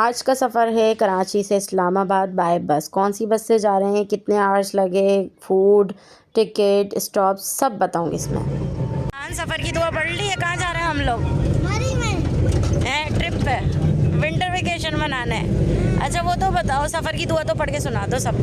आज का सफ़र है कराची से इस्लामाबाद बाय बस। कौन सी बस से जा रहे हैं, कितने आवर्स लगे, फूड, टिकट, स्टॉप सब बताऊंगी इसमें। सफ़र की दुआ पढ़ ली है। कहाँ जा रहे हैं हम लोग? ट्रिप पे, विंटर वेकेशन मनाने। अच्छा वो तो बताओ, सफ़र की दुआ तो पढ़ के सुना दो सब।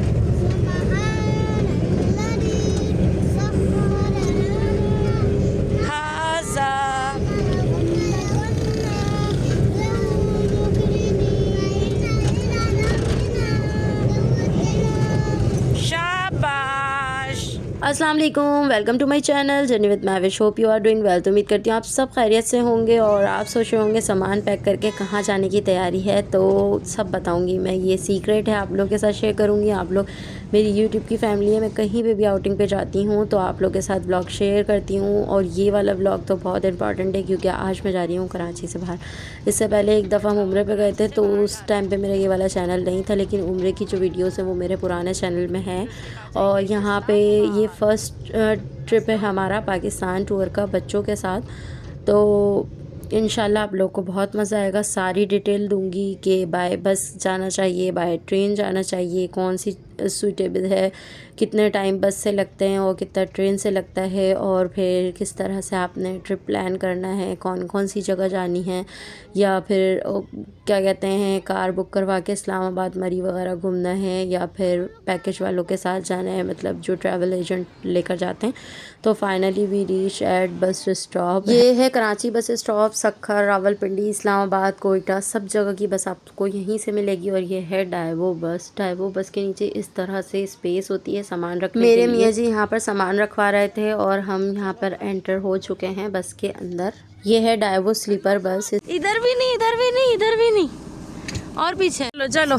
अस्सलाम वालेकुम, welcome to my channel journey with Mahvish. Hope you are doing well. तो उम्मीद करती हूँ आप सब खैरियत से होंगे और आप सोच रहे होंगे सामान पैक करके कहाँ जाने की तैयारी है। तो सब बताऊँगी मैं, ये सीक्रेट है, आप लोग के साथ शेयर करूँगी। आप लोग मेरी यूट्यूब की फैमिली है, मैं कहीं पे भी आउटिंग पे जाती हूँ तो आप लोग के साथ ब्लॉग शेयर करती हूँ। और ये वाला ब्लॉग तो बहुत इंपॉर्टेंट है क्योंकि आज मैं जा रही हूँ कराची से बाहर। इससे पहले एक दफ़ा हम उम्रे पे गए थे तो उस टाइम पे मेरा ये वाला चैनल नहीं था, लेकिन उम्रे की जो वीडियोस है वो मेरे पुराने चैनल में है। और यहाँ पे ये फ़र्स्ट ट्रिप है हमारा पाकिस्तान टूर का बच्चों के साथ। तो इंशाल्लाह आप लोग को बहुत मज़ा आएगा। सारी डिटेल दूंगी कि बाय बस जाना चाहिए, बाय ट्रेन जाना चाहिए, कौन सी सूटेबल है, कितने टाइम बस से लगते हैं और कितना ट्रेन से लगता है, और फिर किस तरह से आपने ट्रिप प्लान करना है, कौन कौन सी जगह जानी है, या फिर क्या कहते हैं कार बुक करवा के इस्लामाबाद मरी वगैरह घूमना है, या फिर पैकेज वालों के साथ जाना है, मतलब जो ट्रैवल एजेंट लेकर जाते हैं। तो finally we reach at bus stop. ये है कराची बस स्टॉप। सक्खर, रावलपिंडी, इस्लामाबाद, कोयटा सब जगह की बस आपको यहीं से मिलेगी। और ये है डाइवो बस। डाइवो बस के नीचे इस तरह से स्पेस होती है सामान रखने के लिए। मेरे मियाँ जी यहाँ पर सामान रखवा रहे थे और हम यहाँ पर एंटर हो चुके हैं बस के अंदर। ये है डाइवो स्लीपर बस। इधर भी नहीं, इधर भी नहीं, इधर भी नहीं, और पीछे। चलो चलो,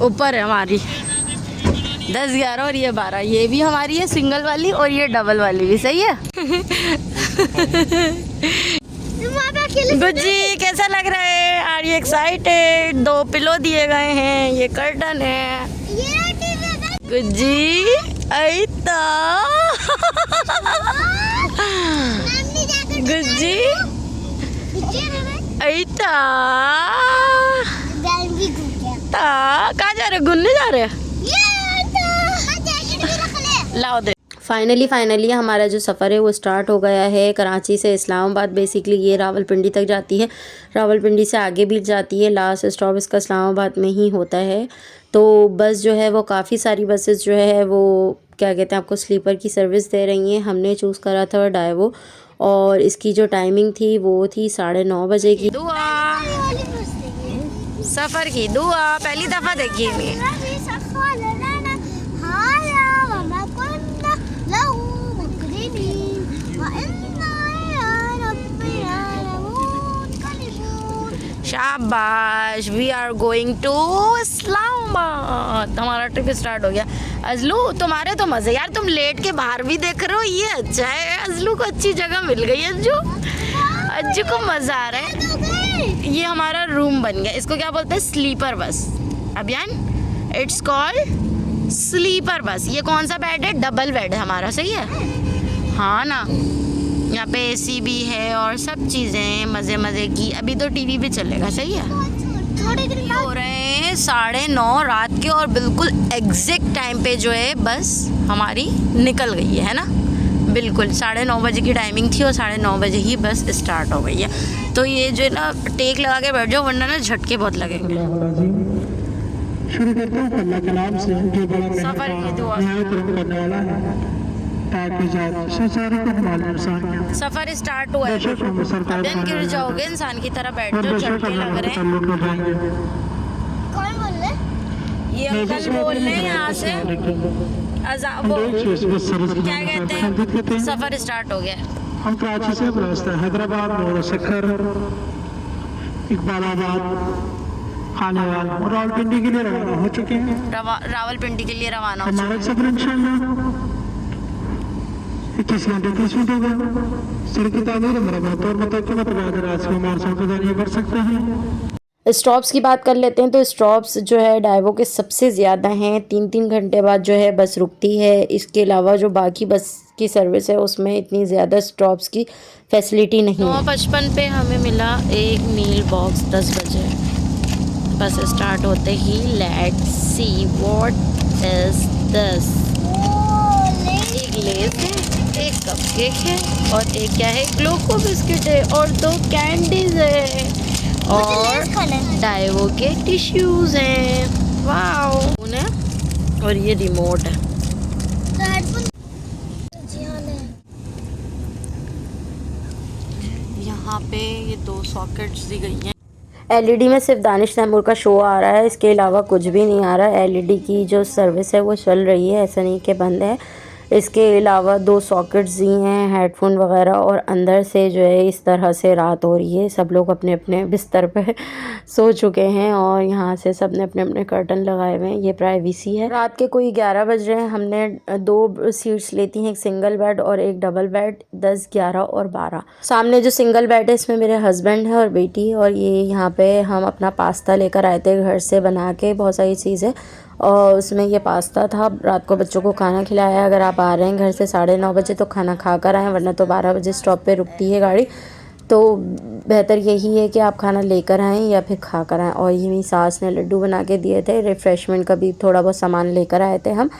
ऊपर है हमारी 10, 11 और ये 12। ये भी हमारी है सिंगल वाली और ये डबल वाली भी। सही है। गुज्जी कैसा लग रहा है? Are you excited? 2 पिलो दिए गए हैं, ये कर्टन है। गुज्जी ऐता गुज्जी ऐता कहाँ जा रहे? घूमने जा रहे हैं? लाओ दे। फाइनली हमारा जो सफ़र है वो स्टार्ट हो गया है कराची से इस्लामाबाद। बेसिकली ये रावलपिंडी तक जाती है, रावलपिंडी से आगे भी जाती है। लास्ट स्टॉप इसका इस्लामाबाद में ही होता है। तो बस जो है वो काफ़ी सारी बसेस जो है वो क्या कहते हैं आपको स्लीपर की सर्विस दे रही हैं। हमने चूज़ करा था डाइवो और इसकी जो टाइमिंग थी वो थी 9:30 बजे की। दुआ सफ़र की दुआ पहली दफ़ा देखी है। शाबाश, we are going to Islamabad. हमारा ट्रिप स्टार्ट हो गया। अजलू तुम्हारे तो मज़े यार, तुम लेट के बाहर भी देख रहे हो, ये अच्छा है। अजलू को अच्छी जगह मिल गई। अज्जू को मज़ा आ रहा है। ये हमारा रूम बन गया। इसको क्या बोलते हैं? Sleeper bus. अभियान, इट्स कॉल्ड स्लीपर बस। ये कौन सा बेड है? डबल बेड है हमारा। सही है हाँ ना। यहाँ पे एसी भी है और सब चीज़ें मज़े की। अभी तो टीवी भी चलेगा। सही है। हो रहे हैं 9:30 रात के और बिल्कुल एग्जैक्ट टाइम पे जो है बस हमारी निकल गई है ना। बिल्कुल 9:30 बजे की टाइमिंग थी और 9:30 बजे ही बस स्टार्ट हो गई है। तो ये जो है ना टेक लगा के बैठ जाओ वरना ना झटके बहुत लगेंगे। सफ़र की दुआ। सफ़र स्टार्ट हुआ है। दिन गिर जाओगे इंसान की तरह, बैठ जाओ, झटके लग रहे हैं। कौन बोल रहे? ये अंकल बोल रहे हैं यहाँ से। वो क्या कहते हैं, सफ़र स्टार्ट हो गया। हम कराची से रास्ता हैदराबाद, सक्खर, इकबालाबाद, खानेवाल और रावलपिंडी के लिए रवाना हो चुके हैं। रावलपिंडी के लिए रवाना हो हमारा सफर इंशाल्लाह 21 घंटे 30 मिनट हो गए। सड़क की तामीर मरम्मत और मुतक़्क़िमत बढ़ सकते हैं। स्टॉप्स की बात कर लेते हैं। तो स्टॉप्स जो है डाइवो के सबसे ज़्यादा हैं। 3-3 घंटे बाद जो है बस रुकती है। इसके अलावा जो बाकी बस की सर्विस है उसमें इतनी ज़्यादा स्टॉप्स की फैसिलिटी नहीं है। 9:55 पे हमें मिला एक मील बॉक्स 10 बजे। बस स्टार्ट होते ही let's see what is this. एक लेस है, एक कपकेक है और एक क्या है, ग्लोको बिस्किट है और 2 कैंडीज है और डाइवो के टिश्यूज हैं। वाओ। और ये रिमोट है। यहाँ पे ये 2 सॉकेट्स दी गई हैं। एलईडी में सिर्फ दानिश तैमूर का शो आ रहा है, इसके अलावा कुछ भी नहीं आ रहा है। एलईडी की जो सर्विस है वो चल रही है, ऐसा नहीं कि बंद है। इसके अलावा 2 सॉकेट्स दी हैं, हेडफोन वगैरह, और अंदर से जो है इस तरह से रात हो रही है। सब लोग अपने अपने बिस्तर पे सो चुके हैं और यहाँ से सब ने अपने अपने कर्टन लगाए हुए हैं। ये प्राइवेसी है। रात के कोई 11 बज रहे हैं। हमने 2 सीट्स लेती हैं, एक सिंगल बेड और एक डबल बेड, 10, 11 और 12। सामने जो सिंगल बेड है इसमें मेरे हस्बैंड है और बेटी, और ये यहाँ पे हम अपना पास्ता लेकर आए थे घर से बना के, बहुत सारी चीज़ें, और उसमें ये पास्ता था। रात को बच्चों को खाना खिलाया। अगर आप आ रहे हैं घर से 9:30 बजे तो खाना खा कर आएँ, वरना तो 12 बजे स्टॉप पे रुकती है गाड़ी। तो बेहतर यही है कि आप खाना लेकर आएँ या फिर खा कर आएँ। और ये मेरी सास ने लड्डू बना के दिए थे। रिफ़्रेशमेंट का भी थोड़ा बहुत सामान लेकर आए थे हम।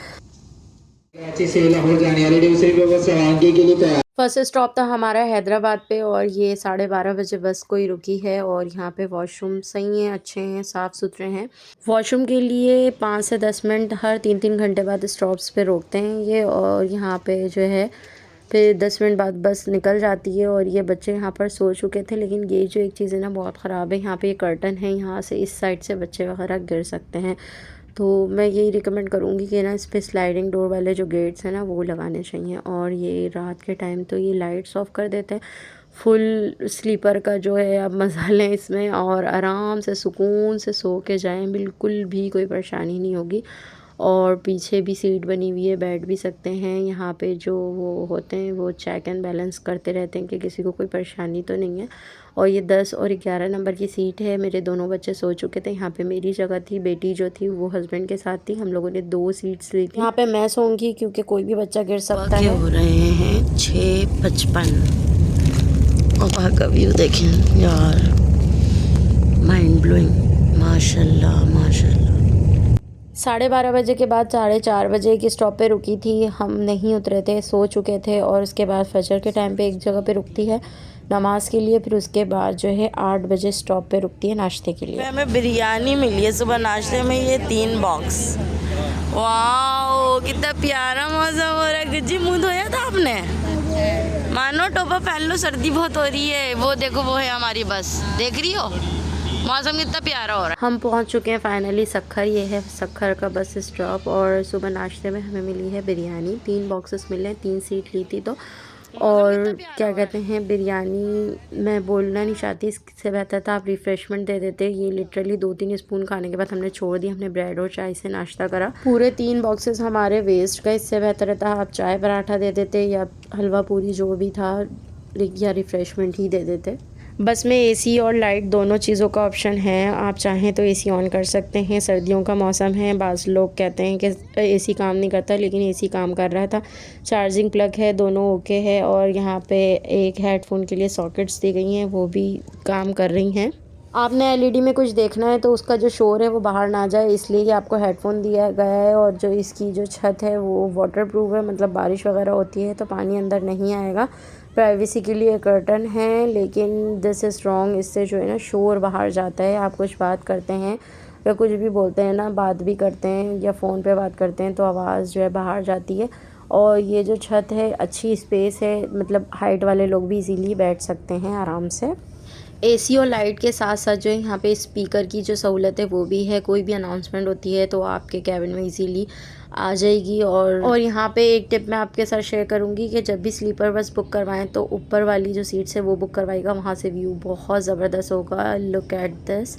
फर्स्ट स्टॉप था हमारा हैदराबाद पे और ये 12:30 बजे बस कोई रुकी है। और यहाँ पे वॉशरूम सही हैं, अच्छे हैं, साफ़ सुथरे हैं। वॉशरूम के लिए 5 से 10 मिनट हर 3-3 घंटे बाद स्टॉप्स पे रोकते हैं ये। और यहाँ पे जो है फिर 10 मिनट बाद बस निकल जाती है। और ये बच्चे यहाँ पर सो चुके थे, लेकिन ये जो एक चीज़ है ना बहुत ख़राब है, यहाँ पे ये कर्टन है, यहाँ से इस साइड से बच्चे वगैरह गिर सकते हैं। तो मैं यही रिकमेंड करूँगी कि ना इस पर स्लाइडिंग डोर वाले जो गेट्स हैं ना वो लगाने चाहिए। और ये रात के टाइम तो ये लाइट्स ऑफ कर देते हैं। फुल स्लीपर का जो है आप मज़ा लें इसमें और आराम से सुकून से सो के जाएँ, बिल्कुल भी कोई परेशानी नहीं होगी। और पीछे भी सीट बनी हुई है, बैठ भी सकते हैं। यहाँ पे जो वो होते हैं वो चेक एंड बैलेंस करते रहते हैं कि किसी को कोई परेशानी तो नहीं है। और ये 10 और 11 नंबर की सीट है। मेरे दोनों बच्चे सो चुके थे, यहाँ पे मेरी जगह थी। बेटी जो थी वो हस्बैंड के साथ थी। हम लोगों ने 2 सीट्स ली थी। यहाँ पे मैं सोऊंगी क्योंकि कोई भी बच्चा गिर सकता है। हो रहे हैं 6:55 और वहाँ का व्यू देखें यार, माइंड ब्लोइंग, माशाल्लाह माशाल्लाह। 12:30 बजे के बाद 4:30 बजे की स्टॉप पे रुकी थी। हम नहीं उतरे थे, सो चुके थे। और उसके बाद फजर के टाइम पे एक जगह पे रुकती है नमाज के लिए। फिर उसके बाद जो है 8 बजे स्टॉप पे रुकती है नाश्ते के लिए। हमें बिरयानी मिली है सुबह नाश्ते में, ये 3 बॉक्स। वाओ कितना प्यारा मौसम हो रहा है। गुज्जी मुँह धोया था आपने? मानो टोपा पहन लो, सर्दी बहुत हो रही है। वो देखो वो है हमारी बस, देख रही हो मौसम कितना प्यारा हो रहा है। हम पहुंच चुके हैं फाइनली सखर। ये है सखर का बस स्टॉप। और सुबह नाश्ते में हमें मिली है बिरयानी। 3 बॉक्सेस मिले, 3 सीट ली थी तो। और क्या कहते हैं, बिरयानी मैं बोलना नहीं चाहती, इससे बेहतर था आप रिफ़्रेशमेंट दे देते। ये लिटरली 2-3 स्पून खाने के बाद हमने छोड़ दी। हमने ब्रेड और चाय से नाश्ता करा। पूरे 3 बॉक्सेस हमारे वेस्ट गए। इससे बेहतर था आप चाय पराठा दे देते या हलवा पूरी जो भी था, या रिफ़्रेशमेंट ही दे देते। बस में एसी और लाइट दोनों चीज़ों का ऑप्शन है। आप चाहें तो एसी ऑन कर सकते हैं। सर्दियों का मौसम है, बाज़ लोग कहते हैं कि एसी काम नहीं करता, लेकिन एसी काम कर रहा था। चार्जिंग प्लग है, दोनों ओके है। और यहाँ पे एक हेडफोन के लिए सॉकेट्स दी गई हैं, वो भी काम कर रही हैं। आपने एलईडी में कुछ देखना है तो उसका जो शोर है वो बाहर ना जाए, इसलिए आपको हेडफोन दिया गया है। और जो इसकी जो छत है वो वाटरप्रूफ है, मतलब बारिश वगैरह होती है तो पानी अंदर नहीं आएगा। प्राइवेसी के लिए कर्टन है, लेकिन दिस इज़ रॉन्ग। इससे जो है ना शोर बाहर जाता है। आप कुछ बात करते हैं या कुछ भी बोलते हैं ना, बात भी करते हैं या फ़ोन पे बात करते हैं तो आवाज़ जो है बाहर जाती है। और ये जो छत है अच्छी स्पेस है, मतलब हाइट वाले लोग भी इजीली बैठ सकते हैं आराम से। एसी और लाइट के साथ साथ जो है यहाँ पे स्पीकर की जो सहूलत है वो भी है। कोई भी अनाउंसमेंट होती है तो आपके कैबिन में इजीली आ जाएगी। और यहाँ पे एक टिप मैं आपके साथ शेयर करूँगी कि जब भी स्लीपर बस बुक करवाएं तो ऊपर वाली जो सीट्स है वो बुक करवाएगा। वहाँ से व्यू बहुत ज़बरदस्त होगा। लुक एट दिस,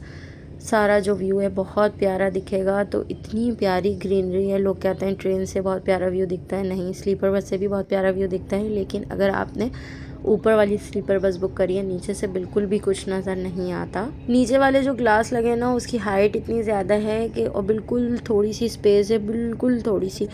सारा जो व्यू है बहुत प्यारा दिखेगा। तो इतनी प्यारी ग्रीनरी है। लोग कहते हैं ट्रेन से बहुत प्यारा व्यू दिखता है, नहीं, स्लीपर बस से भी बहुत प्यारा व्यू दिखता है। लेकिन अगर आपने ऊपर वाली स्लीपर बस बुक करी है, नीचे से बिल्कुल भी कुछ नज़र नहीं आता। नीचे वाले जो ग्लास लगे ना उसकी हाइट इतनी ज़्यादा है कि और बिल्कुल थोड़ी सी स्पेस है, बिल्कुल थोड़ी सी,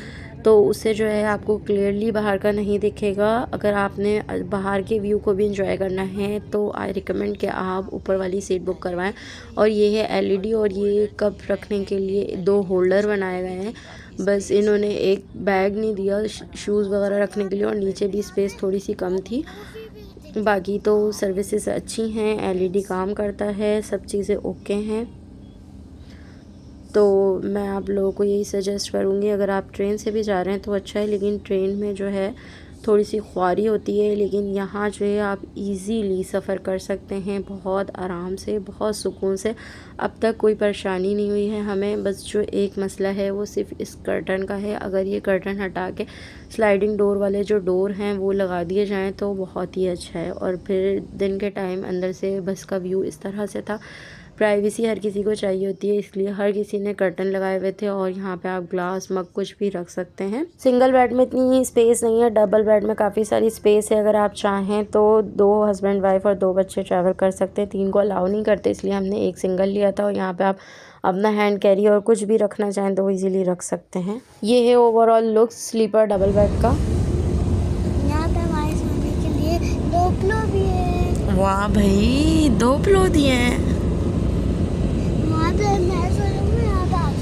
तो उससे जो है आपको क्लियरली बाहर का नहीं दिखेगा। अगर आपने बाहर के व्यू को भी इंजॉय करना है तो आई रिकमेंड कि आप ऊपर वाली सीट बुक करवाएं। और ये है एलईडी, और ये कप रखने के लिए 2 होल्डर बनाए गए हैं। बस इन्होंने एक बैग नहीं दिया शूज़ वगैरह रखने के लिए, और नीचे भी स्पेस थोड़ी सी कम थी। बाकी तो सर्विसेज अच्छी हैं, एलईडी काम करता है, सब चीज़ें ओके हैं। तो मैं आप लोगों को यही सजेस्ट करूँगी, अगर आप ट्रेन से भी जा रहे हैं तो अच्छा है, लेकिन ट्रेन में जो है थोड़ी सी ख्वारी होती है। लेकिन यहाँ जो है आप इजीली सफ़र कर सकते हैं, बहुत आराम से, बहुत सुकून से। अब तक कोई परेशानी नहीं हुई है हमें। बस जो एक मसला है वो सिर्फ इस कर्टन का है। अगर ये कर्टन हटा के स्लाइडिंग डोर वाले जो डोर हैं वो लगा दिए जाएँ तो बहुत ही अच्छा है। और फिर दिन के टाइम अंदर से बस का व्यू इस तरह से था। प्राइवेसी हर किसी को चाहिए होती है, इसलिए हर किसी ने कर्टन लगाए हुए थे। और यहाँ पे आप ग्लास मग कुछ भी रख सकते हैं। सिंगल बेड में इतनी स्पेस नहीं है, डबल बेड में काफ़ी सारी स्पेस है। अगर आप चाहें तो 2 हस्बैंड वाइफ और 2 बच्चे ट्रैवल कर सकते हैं। 3 को अलाउ नहीं करते, इसलिए हमने एक सिंगल लिया था। और यहाँ पे आप अपना हैंड कैरी और कुछ भी रखना चाहें तो ईजिली रख सकते हैं। ये है overall look sleeper double bed का। यहाँ पे हमारे सोने के लिए 2 पिलो भी है। वाह भाई, 2 पिलो दिए हैं। वहाँ पे मैं सोऊंगी, यहाँ पे आप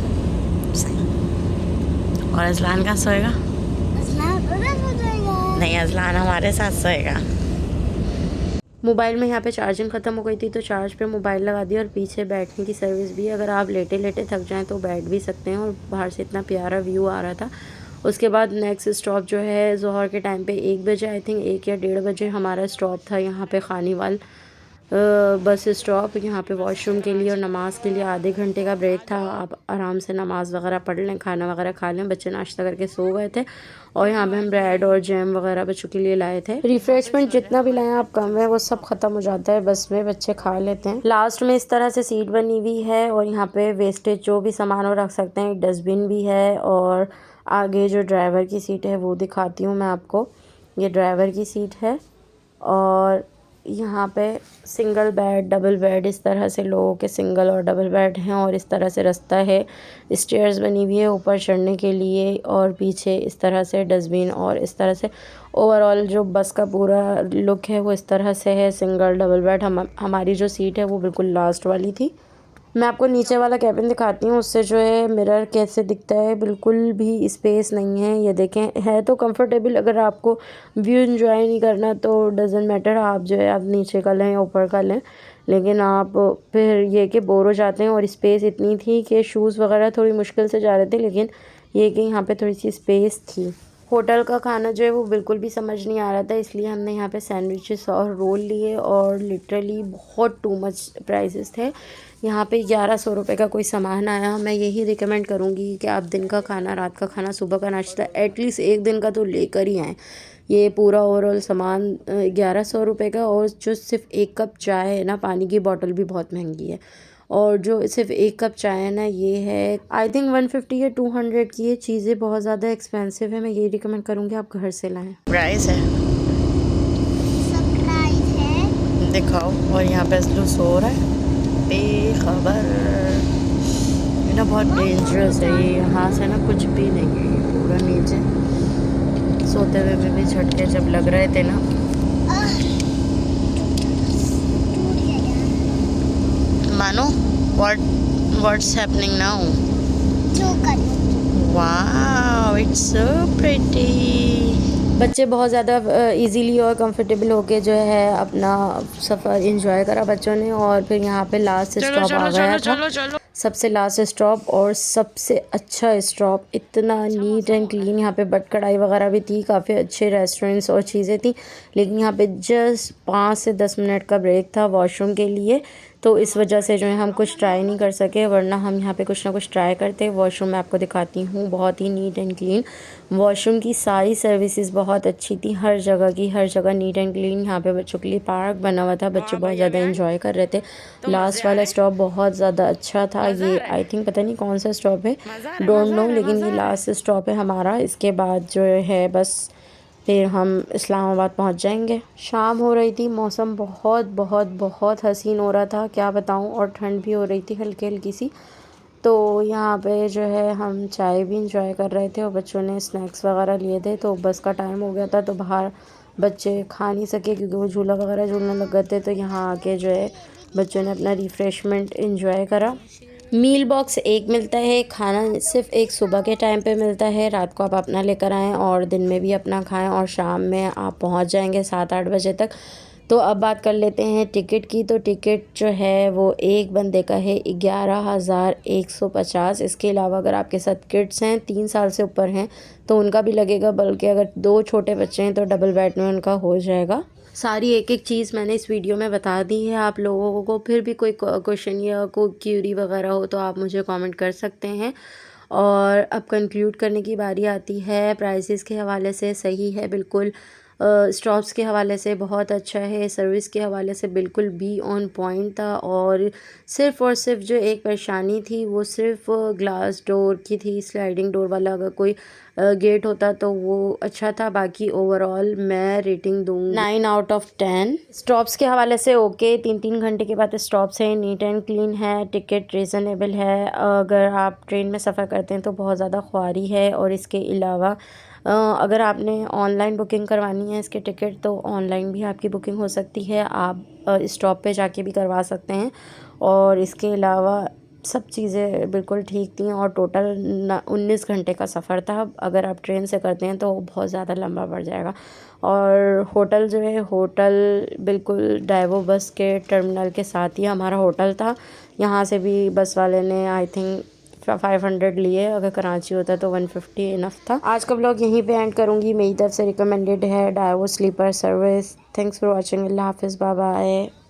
सोओगे। और अजलान कहाँ सोएगा? असलान उधर सो जाएगा। नहीं, अजलान हमारे साथ सोएगा। मोबाइल में यहाँ पे चार्जिंग ख़त्म हो गई थी तो चार्ज पे मोबाइल लगा दिया। और पीछे बैठने की सर्विस भी, अगर आप लेटे लेटे थक जाएं तो बैठ भी सकते हैं। और बाहर से इतना प्यारा व्यू आ रहा था। उसके बाद नेक्स्ट स्टॉप जो है ज़ोहर के टाइम पे 1 बजे, आई थिंक 1 या 1:30 बजे हमारा स्टॉप था यहाँ पे खानीवाल बस स्टॉप। यहाँ पे वॉशरूम के लिए और नमाज़ के लिए आधे घंटे का ब्रेक था। आप आराम से नमाज़ वगैरह पढ़ लें, खाना वगैरह खा लें। बच्चे नाश्ता करके सो गए थे। और यहाँ पे हम ब्रेड और जैम वगैरह बच्चों के लिए लाए थे। रिफ्रेशमेंट जितना भी लाएं आप कम है, वो सब ख़त्म हो जाता है बस में, बच्चे खा लेते हैं। लास्ट में इस तरह से सीट बनी हुई है। और यहाँ पे वेस्टेज जो भी सामान वो रख सकते हैं, डस्टबिन भी है। और आगे जो ड्राइवर की सीट है वो दिखाती हूँ मैं आपको। ये ड्राइवर की सीट है। और यहाँ पे सिंगल बेड, डबल बेड, इस तरह से लोगों के सिंगल और डबल बेड हैं। और इस तरह से रास्ता है, स्टेयर्स बनी हुई है ऊपर चढ़ने के लिए। और पीछे इस तरह से डस्टबिन, और इस तरह से ओवरऑल जो बस का पूरा लुक है वो इस तरह से है। Single double bed. हमारी जो सीट है वो बिल्कुल लास्ट वाली थी। मैं आपको नीचे वाला कैबिन दिखाती हूँ, उससे जो है मिरर कैसे दिखता है। बिल्कुल भी स्पेस नहीं है, ये देखें। है तो कंफर्टेबल, अगर आपको व्यू एंजॉय नहीं करना तो डजेंट मैटर, आप जो है आप नीचे का लें ऊपर का लें। लेकिन आप फिर ये कि बोर हो जाते हैं। और स्पेस इतनी थी कि शूज़ वगैरह थोड़ी मुश्किल से जा रहे थे, लेकिन ये कि यहाँ पे थोड़ी सी स्पेस थी। होटल का खाना जो है वो बिल्कुल भी समझ नहीं आ रहा था, इसलिए हमने यहाँ पे सैंडविचेस और रोल लिए। और लिटरली बहुत टू मच प्राइसेस थे। यहाँ पे 1100 रुपये का कोई सामान आया। मैं यही रिकमेंड करूँगी कि आप दिन का खाना, रात का खाना, सुबह का नाश्ता एटलीस्ट एक दिन का तो लेकर ही आएँ। ये पूरा ओवरऑल सामान 1100 रुपये का। और जो सिर्फ 1 कप चाय है ना, पानी की बोतल भी बहुत महंगी है। और जो सिर्फ 1 कप चाय है ना, ये है आई थिंक 150 या 200 की। ये चीज़ें बहुत ज़्यादा एक्सपेंसिव है। मैं ये रिकमेंड करूँगी आप घर से लाएं। प्राइस है, सरप्राइज है। दिखाओ। और यहाँ पे असलू सो रहा है बेखबर। ये ना बहुत डेंजरस है, ये यहाँ से ना कुछ भी नहीं है, ये पूरा नीचे। सोते हुए में भी झटके जब लग रहे थे ना। टूट गया। मानो व्हाट्स हैपनिंग नाउ? जो कर वाओ, इट्स सो प्रिटी। बच्चे बहुत ज़्यादा इजीली और कंफर्टेबल होके जो है अपना सफ़र एंजॉय करा बच्चों ने। और फिर यहाँ पे लास्ट स्टॉप आ गया था, सबसे लास्ट स्टॉप और सबसे अच्छा स्टॉप। इतना नीट एंड क्लीन, यहाँ पे बट कढ़ाई वगैरह भी थी, काफ़ी अच्छे रेस्टोरेंट्स और चीज़ें थी। लेकिन यहाँ पे जस्ट 5 से 10 मिनट का ब्रेक था वॉशरूम के लिए, तो इस वजह से जो है हम कुछ ट्राई नहीं कर सके, वरना हम यहाँ पे कुछ ना कुछ ट्राई करते। वॉशरूम मैं आपको दिखाती हूँ, बहुत ही नीट एंड क्लीन। वॉशरूम की सारी सर्विसेज बहुत अच्छी थी, हर जगह की हर जगह नीट एंड क्लीन। यहाँ पे बच्चों के लिए पार्क बना हुआ था, बच्चे बहुत ज़्यादा एंजॉय कर रहे थे। लास्ट वाला स्टॉप बहुत ज़्यादा अच्छा था। ये आई थिंक पता नहीं कौन सा स्टॉप है, डोंट नो, लेकिन ये लास्ट स्टॉप है हमारा। इसके बाद जो है बस फिर हम इस्लामाबाद पहुंच जाएंगे। शाम हो रही थी, मौसम बहुत बहुत बहुत हसीन हो रहा था, क्या बताऊं। और ठंड भी हो रही थी हल्की हल्की सी। तो यहाँ पे जो है हम चाय भी इंजॉय कर रहे थे और बच्चों ने स्नैक्स वगैरह लिए थे। तो बस का टाइम हो गया था तो बाहर बच्चे खा नहीं सके क्योंकि वो झूला वगैरह झूलने लग गए थे। तो यहाँ आके जो है बच्चों ने अपना रिफ़्रेशमेंट इंजॉय करा। मील बॉक्स एक मिलता है, खाना सिर्फ एक सुबह के टाइम पे मिलता है, रात को आप अपना लेकर आएँ और दिन में भी अपना खाएं और शाम में आप पहुंच जाएंगे 7-8 बजे तक। तो अब बात कर लेते हैं टिकट की। तो टिकट जो है वो एक बंदे का है 11,150। इसके अलावा अगर आपके साथ किड्स हैं 3 साल से ऊपर हैं तो उनका भी लगेगा, बल्कि अगर 2 छोटे बच्चे हैं तो डबल बेड में उनका हो जाएगा। सारी एक एक चीज़ मैंने इस वीडियो में बता दी है आप लोगों को। फिर भी कोई क्वेश्चन या कोई क्यूरी वगैरह हो तो आप मुझे कमेंट कर सकते हैं। और अब कंक्लूड करने की बारी आती है। प्राइसेस के हवाले से सही है बिल्कुल, स्टॉप्स के हवाले से बहुत अच्छा है, सर्विस के हवाले से बिल्कुल बी ऑन पॉइंट था। और सिर्फ़ जो एक परेशानी थी वो सिर्फ ग्लास डोर की थी, स्लाइडिंग डोर वाला अगर कोई गेट होता तो वो अच्छा था। बाकी ओवरऑल मैं रेटिंग दूँगी 9/10। स्टॉप्स के हवाले से ओके, 3-3 घंटे के बाद स्टॉप्स हैं, नीट एंड क्लीन है, टिकट रीज़नेबल है। अगर आप ट्रेन में सफ़र करते हैं तो बहुत ज़्यादा ख्वारी है। और इसके अलावा अगर आपने ऑनलाइन बुकिंग करवानी है इसके टिकट तो ऑनलाइन भी आपकी बुकिंग हो सकती है, आप स्टॉप पे जाके भी करवा सकते हैं। और इसके अलावा सब चीज़ें बिल्कुल ठीक थी और टोटल 19 घंटे का सफ़र था। अगर आप ट्रेन से करते हैं तो बहुत ज़्यादा लंबा पड़ जाएगा। और होटल जो है, होटल बिल्कुल डाइवो बस के टर्मिनल के साथ ही हमारा होटल था। यहाँ से भी बस वाले ने आई थिंक 500 लिए, अगर कराची होता तो 150 इनफ था। आज का व्लॉग यहीं पे एंड करूँगी। मेरी तरफ से रिकमेंडेड है Daewoo sleeper service. Thanks for watching. अल्लाह हाफिज़, बाय बाय।